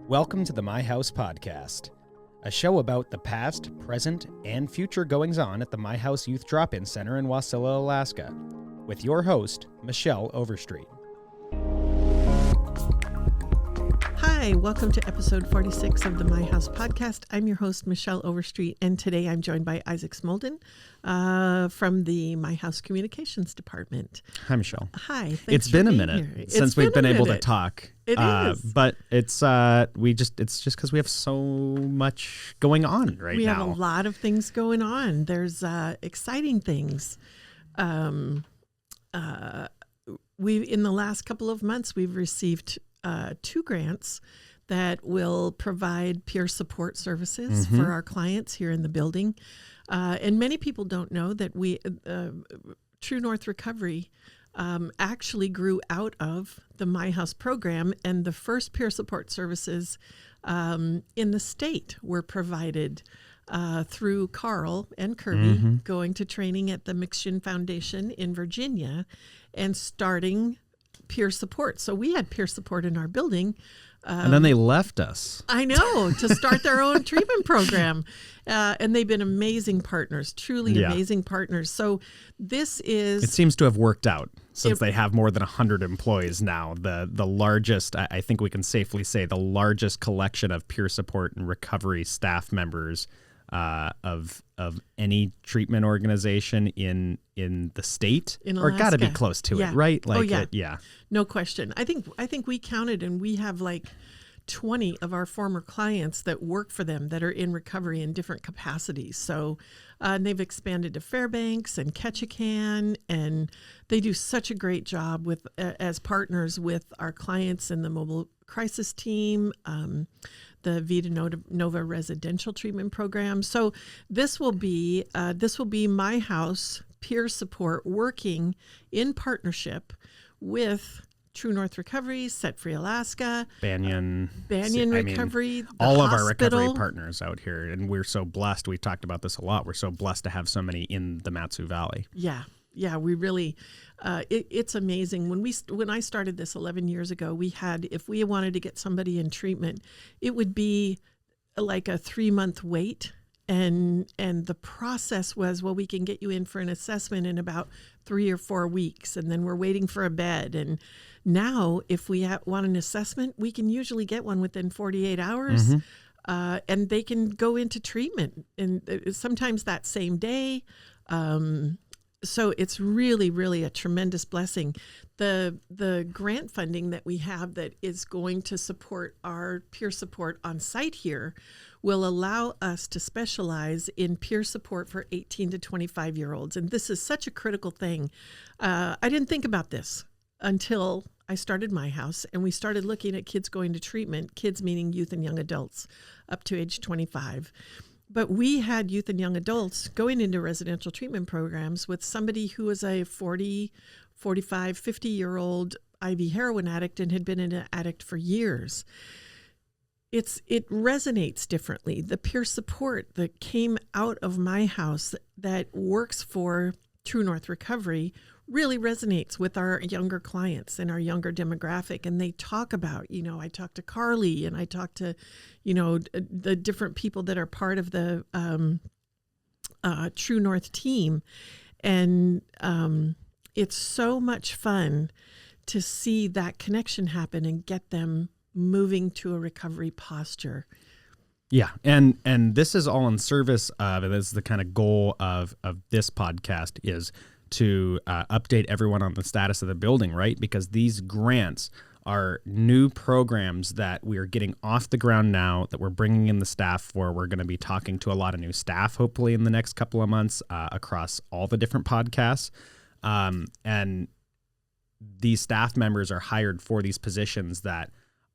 Welcome to the My House Podcast, a show about the past, present, and future goings-on at the My House Youth Drop-In Center in Wasilla, Alaska, with your host, Michelle Overstreet. Hi, welcome to episode 46 of the My House Podcast. I'm your host, Michelle Overstreet, and today I'm joined by Isaac Smolden from the My House Communications Department. Hi, Michelle. Hi. It's been a minute since we've been able to talk. It is. But it's just because we have so much going on right now. We have a lot of things going on. There's exciting things. In the last couple of months, we've received 2 grants that will provide peer support services for our clients here in the building. And many people don't know that we, True North Recovery, actually grew out of the My House program, and the first peer support services in the state were provided through Carl and Kirby going to training at the McShin Foundation in Virginia and starting peer support. So we had peer support in our building. And then they left us. I know, to start their own treatment program. And they've been amazing partners, truly amazing partners. So this is... It seems to have worked out since they have more than 100 employees now. The largest, I think we can safely say, the largest collection of peer support and recovery staff members of any treatment organization in the state, in or Alaska. got to be close to it, right? Like, no question. I think we counted, and we have like 20 of our former clients that work for them that are in recovery in different capacities. So and they've expanded to Fairbanks and Ketchikan, and they do such a great job with as partners with our clients in the mobile crisis team, the Vida Nova residential treatment program. So this will be My House peer support working in partnership with True North Recovery, Set Free Alaska, Banyan Recovery, all of our recovery partners out here, and we're so blessed. We talked about this a lot. We're so blessed to have so many in the Mat-Su Valley. Yeah, we really, it's amazing. When I started this 11 years ago, we had, if we wanted to get somebody in treatment, it would be like a 3-month wait. And the process was, well, we can get you in for an assessment in about 3 or 4 weeks, and then we're waiting for a bed. And now, if we want an assessment, we can usually get one within 48 hours, and they can go into treatment, and sometimes that same day. So it's really, really a tremendous blessing. The grant funding that we have that is going to support our peer support on site here will allow us to specialize in peer support for 18 to 25-year-olds. And this is such a critical thing. I didn't think about this until I started My House, and we started looking at kids going to treatment, kids meaning youth and young adults up to age 25. But we had youth and young adults going into residential treatment programs with somebody who was a 40, 45, 50-year-old IV heroin addict and had been an addict for years. It resonates differently. The peer support that came out of My House that works for True North Recovery really resonates with our younger clients and our younger demographic. And they talk about, I talked to Carly, and I talked to, the different people that are part of the True North team. And it's so much fun to see that connection happen and get them moving to a recovery posture. Yeah, and this is all in service of, and this is the kind of goal of this podcast, is to update everyone on the status of the building, right? Because these grants are new programs that we are getting off the ground now, that we're bringing in the staff for. We're going to be talking to a lot of new staff, hopefully in the next couple of months, across all the different podcasts. And these staff members are hired for these positions that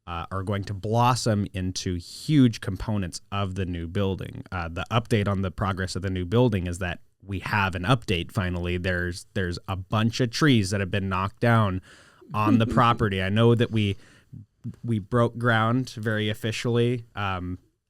are going to blossom into huge components of the new building. The update on the progress of the new building is that we have an update finally. There's a bunch of trees that have been knocked down on the property. I know that we broke ground very officially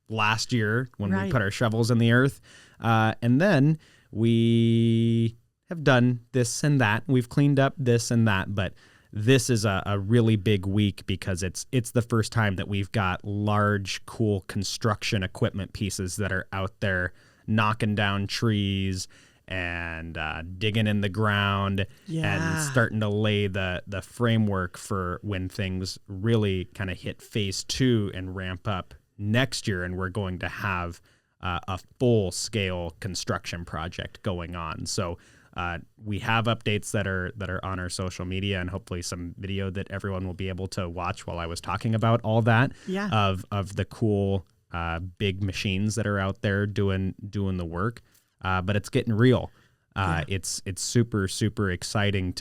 last year when we put our shovels in the earth. And then we have done this and that. We've cleaned up this and that, but this is a really big week because it's the first time that we've got large, cool construction equipment pieces that are out there knocking down trees and digging in the ground and starting to lay the framework for when things really kind of hit phase 2 and ramp up next year, and we're going to have a full-scale construction project going on. So we have updates that are on our social media, and hopefully some video that everyone will be able to watch while I was talking about all that of the cool big machines that are out there doing the work. But it's getting real. It's super, super exciting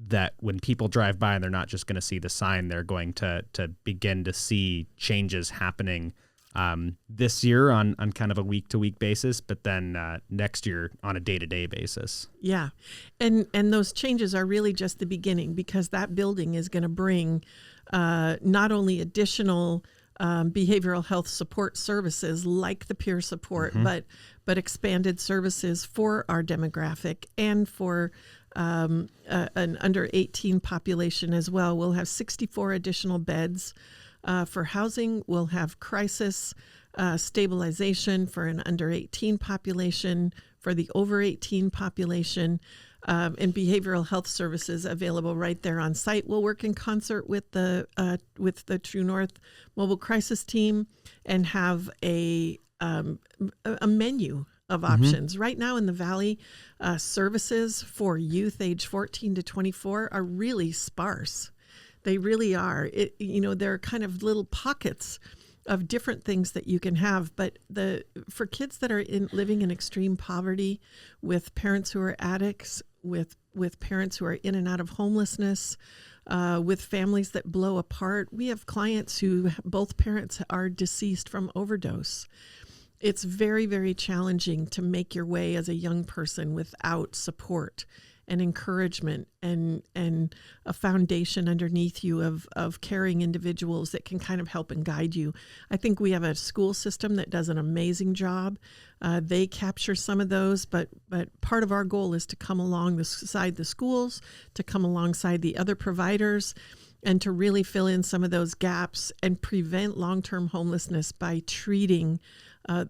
that when people drive by and they're not just going to see the sign, they're going to begin to see changes happening this year on kind of a week-to-week basis, but then next year on a day-to-day basis. Yeah. And those changes are really just the beginning, because that building is going to bring not only additional behavioral health support services like the peer support, but expanded services for our demographic and for an under 18 population as well. We'll have 64 additional beds for housing. We'll have crisis stabilization for an under 18 population, for the over 18 population, and behavioral health services available right there on site. We'll work in concert with the True North Mobile Crisis Team and have a menu of options. Right now in the Valley, services for youth age 14 to 24 are really sparse. They really are. There are kind of little pockets of different things that you can have, but for kids that are living in extreme poverty, with parents who are addicts, with parents who are in and out of homelessness, with families that blow apart, we have clients who both parents are deceased from overdose. It's very, very challenging to make your way as a young person without support and encouragement and a foundation underneath you of caring individuals that can kind of help and guide you. I think we have a school system that does an amazing job. They capture some of those, but part of our goal is to come alongside the schools, to come alongside the other providers, and to really fill in some of those gaps and prevent long-term homelessness by treating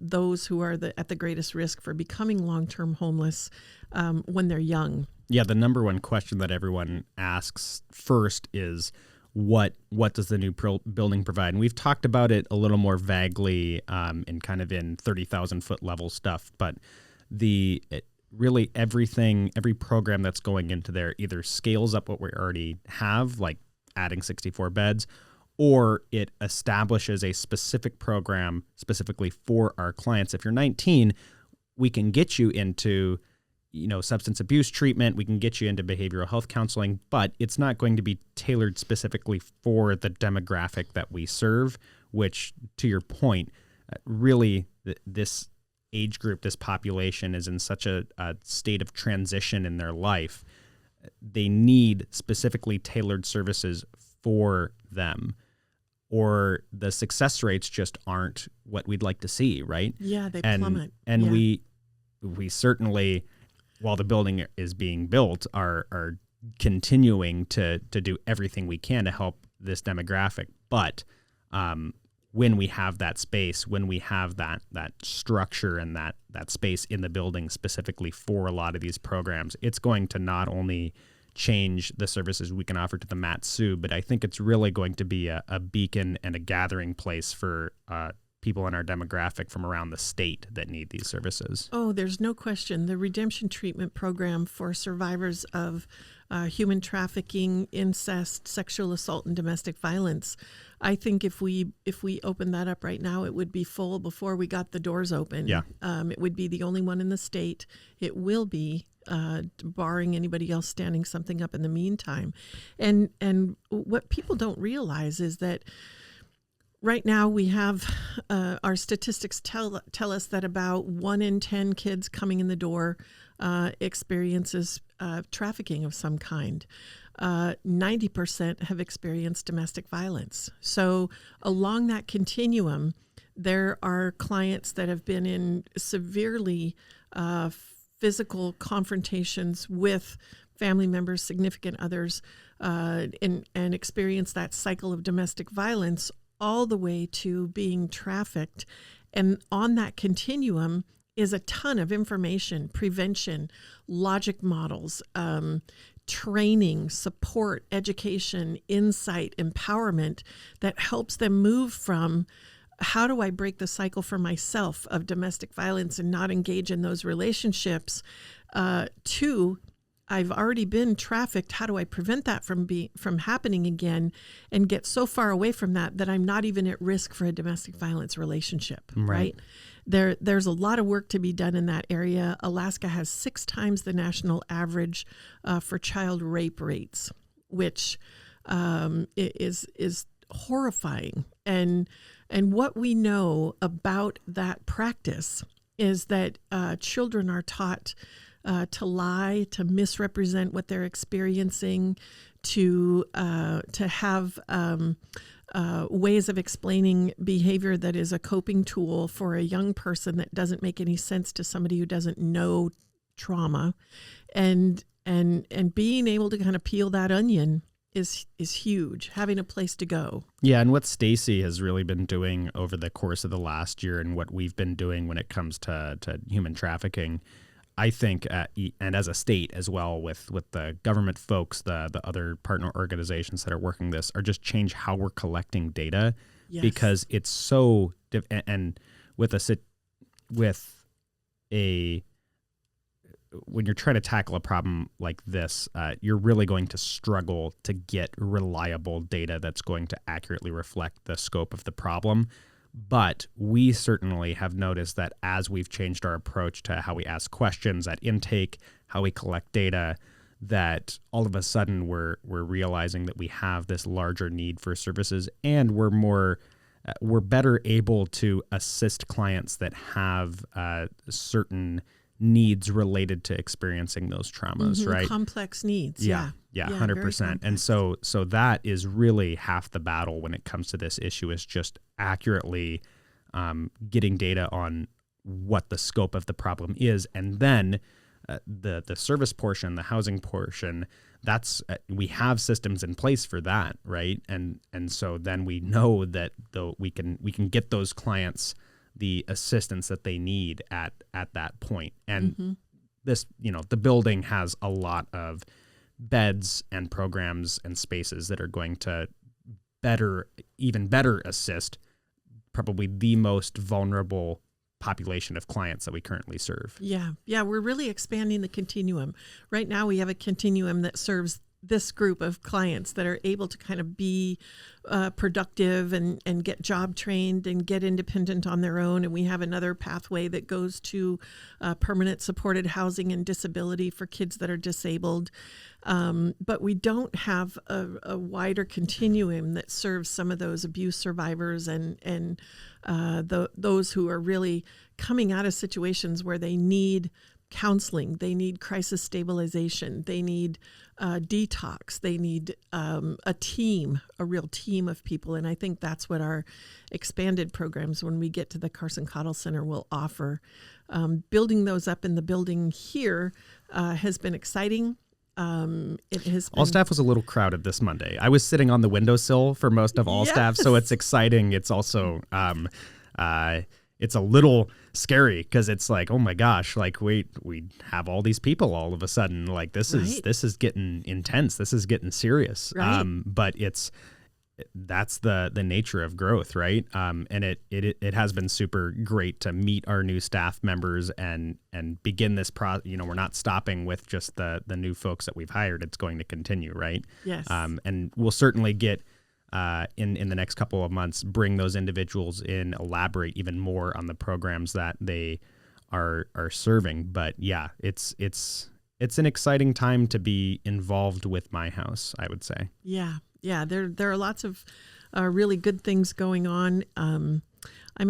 those who are at the greatest risk for becoming long-term homeless when they're young. Yeah, the number one question that everyone asks first is, what does the new building provide? And we've talked about it a little more vaguely in 30,000 foot level stuff, but really every program that's going into there either scales up what we already have, like adding 64 beds, or it establishes a specific program specifically for our clients. If you're 19, we can get you into substance abuse treatment. We can get you into behavioral health counseling, but it's not going to be tailored specifically for the demographic that we serve, which, to your point, really this age group, this population is in such a state of transition in their life. They need specifically tailored services for them, or the success rates just aren't what we'd like to see, right? Yeah, they plummet. And we certainly, while the building is being built, are continuing to do everything we can to help this demographic. But when we have that space, when we have that structure and that space in the building specifically for a lot of these programs, it's going to not only change the services we can offer to the Mat-Su, but I think it's really going to be a beacon and a gathering place for people in our demographic from around the state that need these services. Oh, there's no question. The Redemption Treatment Program for survivors of human trafficking, incest, sexual assault, and domestic violence. I think if we open that up right now, it would be full before we got the doors open. Yeah. It would be the only one in the state. It will be, barring anybody else standing something up in the meantime. And what people don't realize is that right now we have our statistics tell us that about 1 in 10 kids coming in the door experiences trafficking of some kind. 90% have experienced domestic violence. So along that continuum, there are clients that have been in severely physical confrontations with family members, significant others, and experience that cycle of domestic violence, all the way to being trafficked. And on that continuum is a ton of information, prevention, logic models, training, support, education, insight, empowerment that helps them move from how do I break the cycle for myself of domestic violence and not engage in those relationships, to I've already been trafficked. How do I prevent that from happening again and get so far away from that I'm not even at risk for a domestic violence relationship, right? There's a lot of work to be done in that area. Alaska has 6 times the national average for child rape rates, which is horrifying. And what we know about that practice is that children are taught to lie, to misrepresent what they're experiencing, to have ways of explaining behavior that is a coping tool for a young person that doesn't make any sense to somebody who doesn't know trauma, and being able to kind of peel that onion is huge. Having a place to go. Yeah, and what Stacy has really been doing over the course of the last year, and what we've been doing when it comes to human trafficking, I think, and as a state as well, with the government folks, the other partner organizations that are working this, are just change how we're collecting data. Yes. Because it's so, and when you're trying to tackle a problem like this, you're really going to struggle to get reliable data that's going to accurately reflect the scope of the problem. But we certainly have noticed that as we've changed our approach to how we ask questions at intake, how we collect data, that all of a sudden we're realizing that we have this larger need for services, and we're better able to assist clients that have certain needs related to experiencing those traumas, right? Complex needs. Yeah, 100%. And so that is really half the battle when it comes to this issue, is just accurately getting data on what the scope of the problem is. And then the service portion, the housing portion, that's we have systems in place for that, right? And so then we know that we can get those clients the assistance that they need at that point. And this, the building has a lot of beds and programs and spaces that are going to even better assist probably the most vulnerable population of clients that we currently serve. Yeah, we're really expanding the continuum. Right now we have a continuum that serves this group of clients that are able to kind of be productive and get job trained and get independent on their own. And we have another pathway that goes to permanent supported housing and disability for kids that are disabled. But we don't have a wider continuum that serves some of those abuse survivors and those who are really coming out of situations where they need counseling, they need crisis stabilization, they need detox, they need a real team of people. And I think that's what our expanded programs, when we get to the Carson-Cottle Center, will offer. Building those up in the building here has been exciting. All staff was a little crowded this Monday. I was sitting on the windowsill for most of all staff, so it's exciting. It's also it's a little scary because it's like, oh my gosh, like we have all these people all of a sudden. Like this is getting intense. This is getting serious. Right. But that's the nature of growth, right? And it has been super great to meet our new staff members and begin this we're not stopping with just the new folks that we've hired. It's going to continue, right? Yes. And we'll certainly get in the next couple of months, bring those individuals in, elaborate even more on the programs that they are serving. But yeah, it's an exciting time to be involved with My House, I would say. Yeah, there are lots of really good things going on. I'm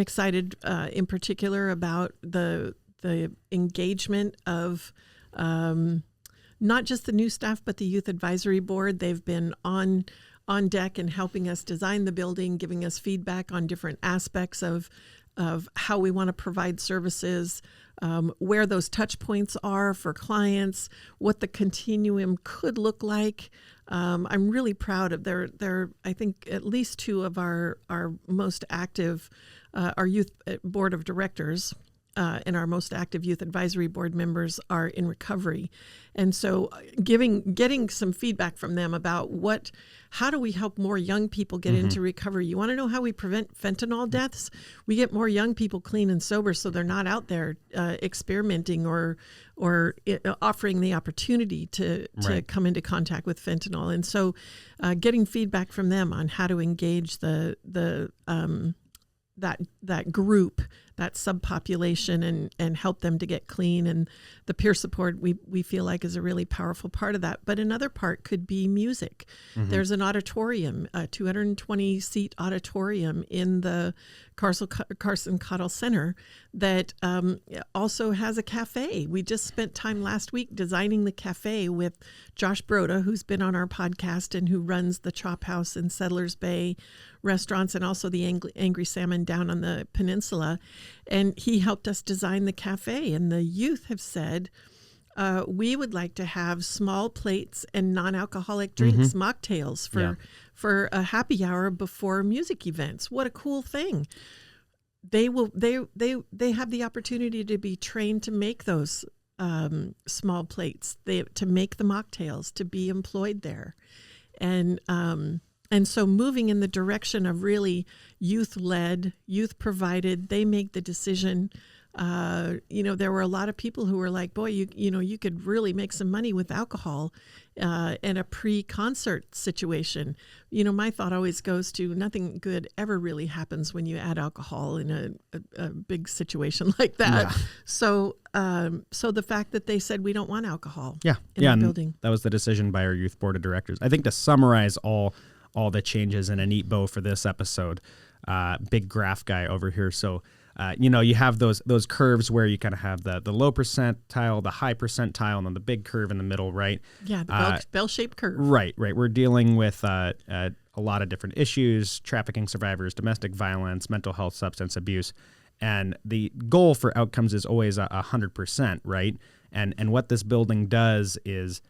excited in particular about the engagement of not just the new staff, but the Youth Advisory Board. They've been on deck and helping us design the building, giving us feedback on different aspects of how we want to provide services, where those touch points are for clients, what the continuum could look like. I'm really proud of I think at least two of our most active, our youth board of directors and our most active youth advisory board members are in recovery. And so getting some feedback from them about how do we help more young people get into recovery? You want to know how we prevent fentanyl deaths? We get more young people clean and sober so they're not out there experimenting or offering the opportunity to come into contact with fentanyl. And so getting feedback from them on how to engage that group, that subpopulation, and help them to get clean. And the peer support we feel like is a really powerful part of that. But another part could be music. There's an auditorium, a 220-seat auditorium in the Carson-Cottle Center that also has a cafe. We just spent time last week designing the cafe with Josh Broda, who's been on our podcast and who runs the Chop House in Settlers Bay restaurants and also the Angry Salmon down on the peninsula. And he helped us design the cafe. And the youth have said, we would like to have small plates and non-alcoholic drinks, mocktails for a happy hour before music events. What a cool thing. They have the opportunity to be trained to make those small plates, to make the mocktails, to be employed there. And so moving in the direction of really youth-led, youth-provided, they make the decision. There were a lot of people who were like, boy, you could really make some money with alcohol in a pre-concert situation. My thought always goes to nothing good ever really happens when you add alcohol in a big situation like that. Yeah. So the fact that they said we don't want alcohol in the building. That was the decision by our youth board of directors. I think to summarize all the changes in a neat bow for this episode, big graph guy over here. So, you have those curves where you kind of have the low percentile, the high percentile, and then the big curve in the middle, right? Yeah, the bell-shaped curve. Right. We're dealing with a lot of different issues: trafficking survivors, domestic violence, mental health, substance abuse, and the goal for outcomes is always 100%, right? And what this building does is,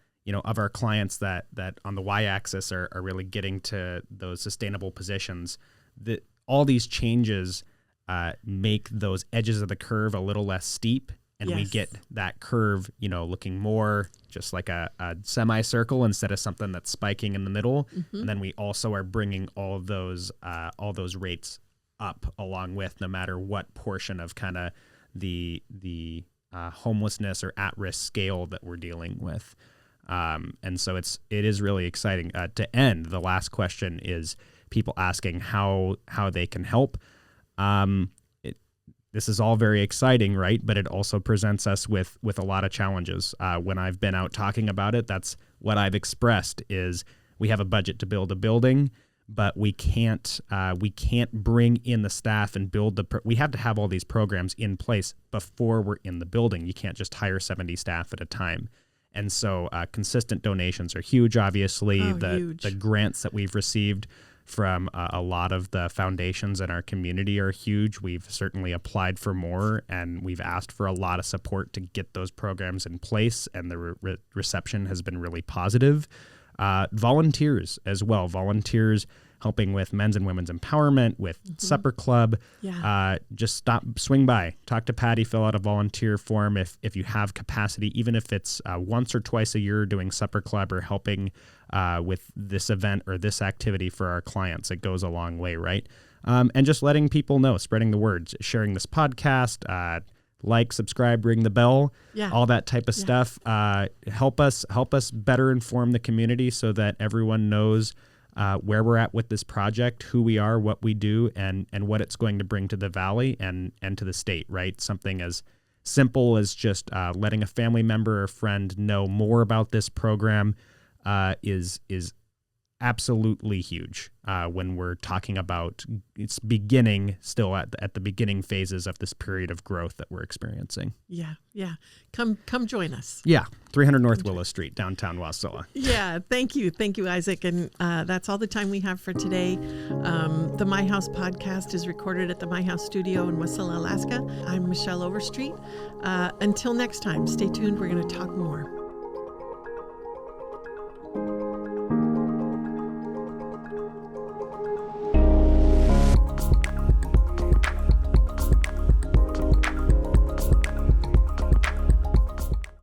of our clients that on the y-axis are really getting to those sustainable positions, that all these changes make those edges of the curve a little less steep, and we get that curve, looking more just like a semicircle instead of something that's spiking in the middle. And then we also are bringing all those rates up along with, no matter what portion of kind of the homelessness or at-risk scale that we're dealing with. And so it is really exciting. To end, the last question is people asking how they can help. This is all very exciting, right? But it also presents us with a lot of challenges. When I've been out talking about it, that's what I've expressed is we have a budget to build a building, but we can't bring in the staff and build we have to have all these programs in place before we're in the building. You can't just hire 70 staff at a time. And so consistent donations are huge, obviously. Huge. The grants that we've received from a lot of the foundations in our community are huge. We've certainly applied for more, and we've asked for a lot of support to get those programs in place, and the reception has been really positive. Volunteers as well. Volunteers helping with men's and women's empowerment, with Supper Club. Just swing by, talk to Patty, fill out a volunteer form if you have capacity, even if it's once or twice a year doing Supper Club or helping with this event or this activity for our clients. It goes a long way, right? And just letting people know, spreading the word, sharing this podcast, like, subscribe, ring the bell, all that type of stuff. Help us better inform the community so that everyone knows where we're at with this project, who we are, what we do, and what it's going to bring to the Valley and to the state, right? Something as simple as just letting a family member or friend know more about this program is absolutely huge when we're talking about it's beginning still at the beginning phases of this period of growth that we're experiencing. Yeah. Come join us. Yeah, 300 North Willow Street, downtown Wasilla. Yeah, thank you, Isaac. And that's all the time we have for today. The My House podcast is recorded at the My House studio in Wasilla, Alaska. I'm Michelle Overstreet. Until next time, stay tuned. We're going to talk more.